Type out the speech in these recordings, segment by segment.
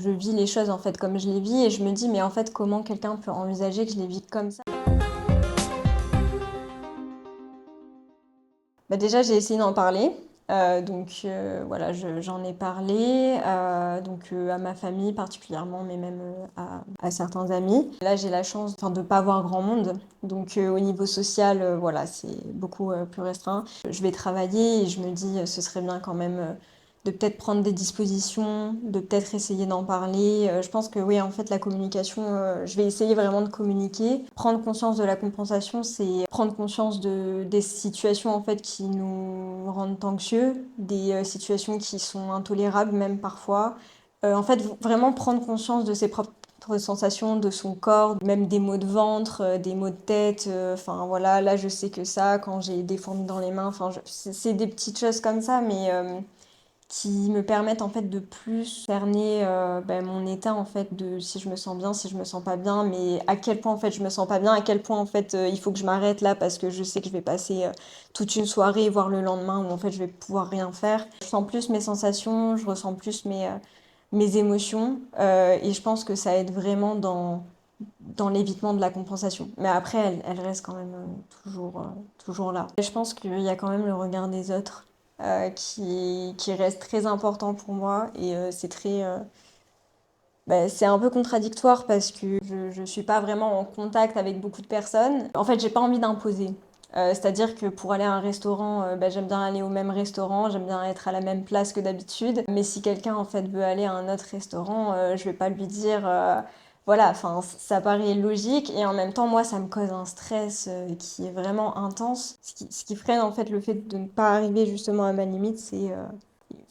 Je vis les choses en fait comme je les vis et je me dis mais en fait comment quelqu'un peut envisager que je les vis comme ça? Bah déjà j'ai essayé d'en parler, voilà j'en ai parlé à ma famille particulièrement mais même à certains amis. Là j'ai la chance enfin, de pas voir grand monde donc au niveau social voilà c'est beaucoup plus restreint. Je vais travailler et je me dis ce serait bien quand même de peut-être prendre des dispositions, de peut-être essayer d'en parler. Je pense que oui, en fait, la communication, je vais essayer vraiment de communiquer. Prendre conscience de la compensation, c'est prendre conscience des situations en fait qui nous rendent anxieux, des situations qui sont intolérables même parfois. En fait, vraiment prendre conscience de ses propres sensations, de son corps, même des maux de ventre, des maux de tête. Enfin voilà, là je sais que ça, quand j'ai des fourmis dans les mains, c'est des petites choses comme ça, mais qui me permettent en fait de plus cerner mon état en fait de si je me sens bien, si je me sens pas bien, mais à quel point en fait je me sens pas bien, à quel point en fait il faut que je m'arrête là parce que je sais que je vais passer toute une soirée voire le lendemain où en fait je vais pouvoir rien faire. Je sens plus mes sensations, je ressens plus mes émotions et je pense que ça aide vraiment dans l'évitement de la compensation. Mais après elle reste quand même toujours là. Et je pense qu'il y a quand même le regard des autres qui reste très important pour moi et c'est un peu contradictoire parce que je suis pas vraiment en contact avec beaucoup de personnes. En fait, j'ai pas envie d'imposer. C'est-à-dire que pour aller à un restaurant, j'aime bien aller au même restaurant, j'aime bien être à la même place que d'habitude. Mais si quelqu'un en fait veut aller à un autre restaurant, je vais pas lui dire voilà, enfin ça paraît logique et en même temps moi ça me cause un stress qui est vraiment intense. Ce qui freine en fait le fait de ne pas arriver justement à ma limite, c'est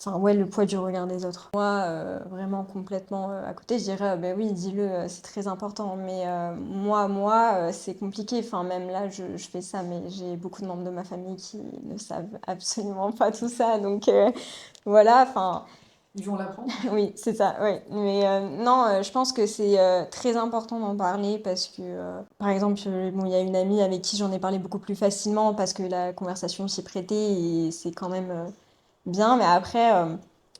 enfin ouais le poids du regard des autres. Moi vraiment complètement à côté, je dirais ben oui dis-le, c'est très important. Mais c'est compliqué. Enfin même là je fais ça, mais j'ai beaucoup de membres de ma famille qui ne savent absolument pas tout ça. Donc voilà, enfin Ils vont l'apprendre. oui, c'est ça, oui. Mais non, je pense que c'est très important d'en parler parce que, par exemple, bon, il y a une amie avec qui j'en ai parlé beaucoup plus facilement parce que la conversation s'y prêtait et c'est quand même bien. Mais après,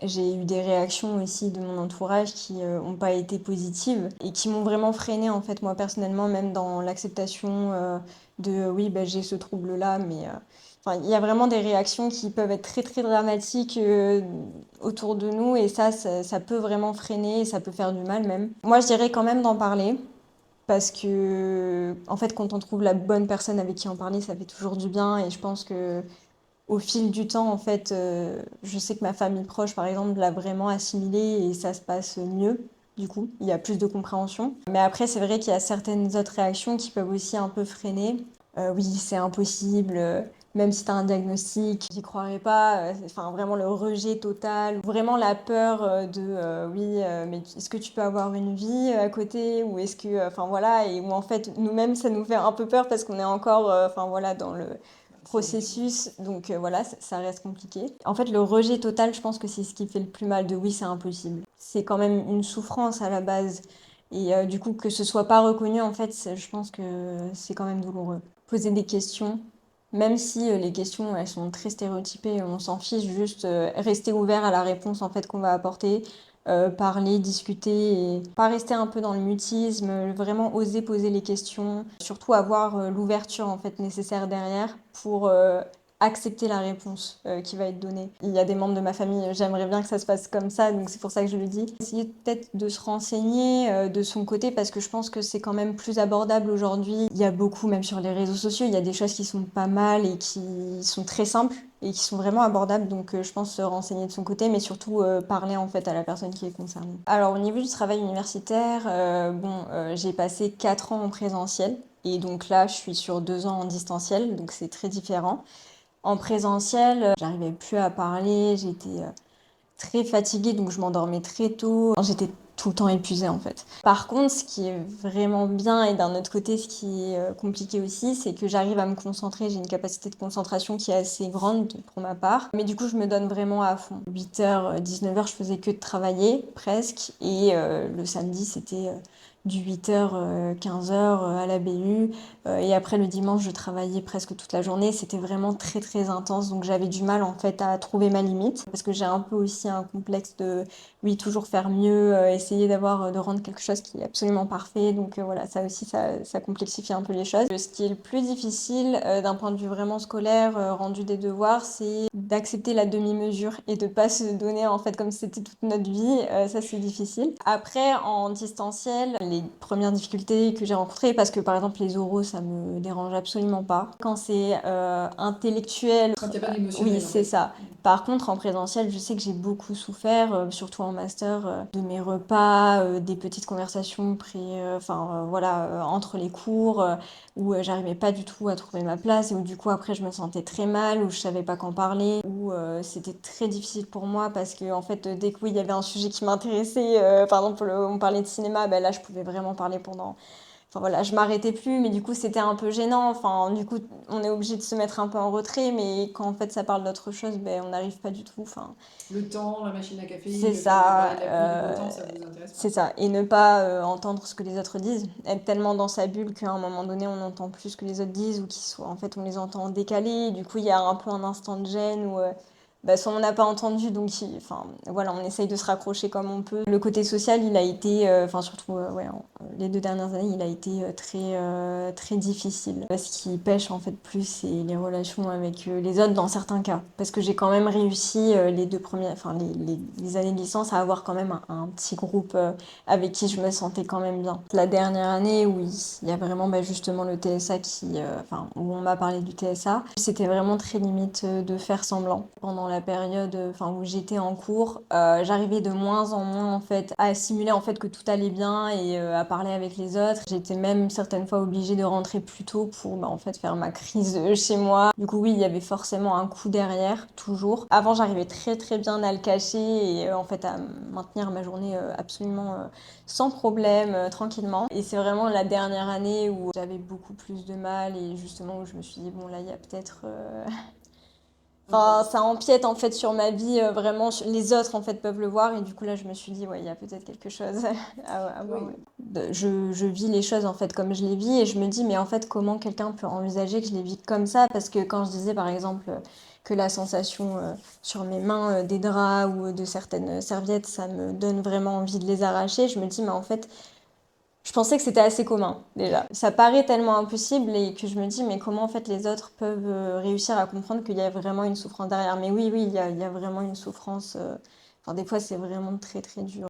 j'ai eu des réactions aussi de mon entourage qui n'ont pas été positives et qui m'ont vraiment freinée, en fait, moi personnellement, même dans l'acceptation oui, bah, j'ai ce trouble-là, mais enfin, il y a vraiment des réactions qui peuvent être très très dramatiques autour de nous et ça peut vraiment freiner et ça peut faire du mal même. Moi, je dirais quand même d'en parler parce que, en fait, quand on trouve la bonne personne avec qui en parler, ça fait toujours du bien et je pense que au fil du temps, en fait, je sais que ma famille proche, par exemple, l'a vraiment assimilé et ça se passe mieux. Du coup, il y a plus de compréhension. Mais après, c'est vrai qu'il y a certaines autres réactions qui peuvent aussi un peu freiner. Oui, c'est impossible. Même si tu as un diagnostic, j'y croirais pas. Enfin, vraiment le rejet total. Vraiment la peur oui, mais est-ce que tu peux avoir une vie à côté ou est-ce que, enfin voilà, et où en fait nous-mêmes ça nous fait un peu peur parce qu'on est encore, enfin voilà, dans le C'est difficile. processus, donc voilà, ça reste compliqué. En fait, le rejet total, je pense que c'est ce qui fait le plus mal de oui, c'est impossible. C'est quand même une souffrance à la base. Et du coup, que ce soit pas reconnu, en fait, je pense que c'est quand même douloureux. Poser des questions, même si les questions, elles sont très stéréotypées, on s'en fiche, juste rester ouvert à la réponse, en fait, qu'on va apporter. Parler, discuter et pas rester un peu dans le mutisme, vraiment oser poser les questions, surtout avoir l'ouverture en fait nécessaire derrière pour accepter la réponse qui va être donnée. Il y a des membres de ma famille, j'aimerais bien que ça se passe comme ça, donc c'est pour ça que je le dis. Essayer peut-être de se renseigner de son côté parce que je pense que c'est quand même plus abordable aujourd'hui. Il y a beaucoup, même sur les réseaux sociaux, il y a des choses qui sont pas mal et qui sont très simples et qui sont vraiment abordables. Donc je pense se renseigner de son côté, mais surtout parler en fait à la personne qui est concernée. Alors au niveau du travail universitaire, j'ai passé 4 ans en présentiel. Et donc là, je suis sur 2 ans en distanciel, donc c'est très différent. En présentiel, j'arrivais plus à parler, j'étais très fatiguée, donc je m'endormais très tôt. J'étais tout le temps épuisée en fait. Par contre, ce qui est vraiment bien et d'un autre côté, ce qui est compliqué aussi, c'est que j'arrive à me concentrer. J'ai une capacité de concentration qui est assez grande pour ma part. Mais du coup, je me donne vraiment à fond. 8h, 19h, je faisais que de travailler presque. Et le samedi, c'était du 8h, 15h à la BU. Et après, le dimanche, je travaillais presque toute la journée. C'était vraiment très, très intense. Donc, j'avais du mal, en fait, à trouver ma limite. Parce que j'ai un peu aussi un complexe de, oui, toujours faire mieux, essayer de rendre quelque chose qui est absolument parfait. Donc, voilà, ça aussi, ça complexifie un peu les choses. Ce qui est le plus difficile, d'un point de vue vraiment scolaire, rendu des devoirs, c'est d'accepter la demi-mesure et de pas se donner, en fait, comme si c'était toute notre vie. Ça, c'est difficile. Après, en distanciel, les premières difficultés que j'ai rencontrées, parce que par exemple les oraux, ça me dérange absolument pas. Quand c'est intellectuel, Quand il n'y a pas d'émotionnel, oui, en c'est fait. ça. Par contre, en présentiel, je sais que j'ai beaucoup souffert, surtout en master, de mes repas, des petites conversations voilà, entre les cours, où j'arrivais pas du tout à trouver ma place et où du coup après je me sentais très mal, où je savais pas qu'en parler, où c'était très difficile pour moi parce que en fait dès que oui, il y avait un sujet qui m'intéressait, par exemple on parlait de cinéma, ben là je pouvais vraiment parler pendant. Enfin voilà, je m'arrêtais plus, mais du coup c'était un peu gênant. Enfin, du coup, on est obligé de se mettre un peu en retrait, mais quand en fait ça parle d'autre chose, ben on n'arrive pas du tout. Enfin, Le temps, la machine à café, c'est le fait de ça, parler de la pluie, du beau temps, ça vous intéresse pas. c'est ça. Et ne pas entendre ce que les autres disent. Être tellement dans sa bulle qu'à un moment donné, on n'entend plus ce que les autres disent ou en fait, on les entend en décalé. Du coup, il y a un peu un instant de gêne où bah, soit on n'a pas entendu, donc enfin, voilà, on essaye de se raccrocher comme on peut. Le côté social, il a été, enfin surtout ouais, les 2 dernières années, il a été très difficile. Ce qui pêche en fait plus, c'est les relations avec les autres dans certains cas. Parce que j'ai quand même réussi les 2 premières, enfin les années de licence à avoir quand même un petit groupe avec qui je me sentais quand même bien. La dernière année, oui, il y a vraiment bah, justement le TSA enfin, où on m'a parlé du TSA. C'était vraiment très limite de faire semblant. Pendant la période, enfin, où j'étais en cours, j'arrivais de moins en moins en fait à simuler en fait que tout allait bien et à parler avec les autres. J'étais même certaines fois obligée de rentrer plus tôt pour bah, en fait faire ma crise chez moi. Du coup, oui, il y avait forcément un coup derrière, toujours. Avant, j'arrivais très très bien à le cacher et en fait à maintenir ma journée absolument sans problème, tranquillement. Et c'est vraiment la dernière année où j'avais beaucoup plus de mal et justement où je me suis dit, bon là, il y a peut-être. Enfin, ça empiète en fait sur ma vie, vraiment, les autres en fait peuvent le voir et du coup là je me suis dit, ouais, il y a peut-être quelque chose à voir. Oui. Ouais. Je vis les choses en fait comme je les vis et je me dis, mais en fait, comment quelqu'un peut envisager que je les vis comme ça? Parce que quand je disais par exemple que la sensation sur mes mains des draps ou de certaines serviettes, ça me donne vraiment envie de les arracher, je me dis, mais en fait, je pensais que c'était assez commun déjà. Ça paraît tellement impossible et que je me dis mais comment en fait les autres peuvent réussir à comprendre qu'il y a vraiment une souffrance derrière. Mais oui, oui, il y a vraiment une souffrance. Enfin, des fois c'est vraiment très très dur.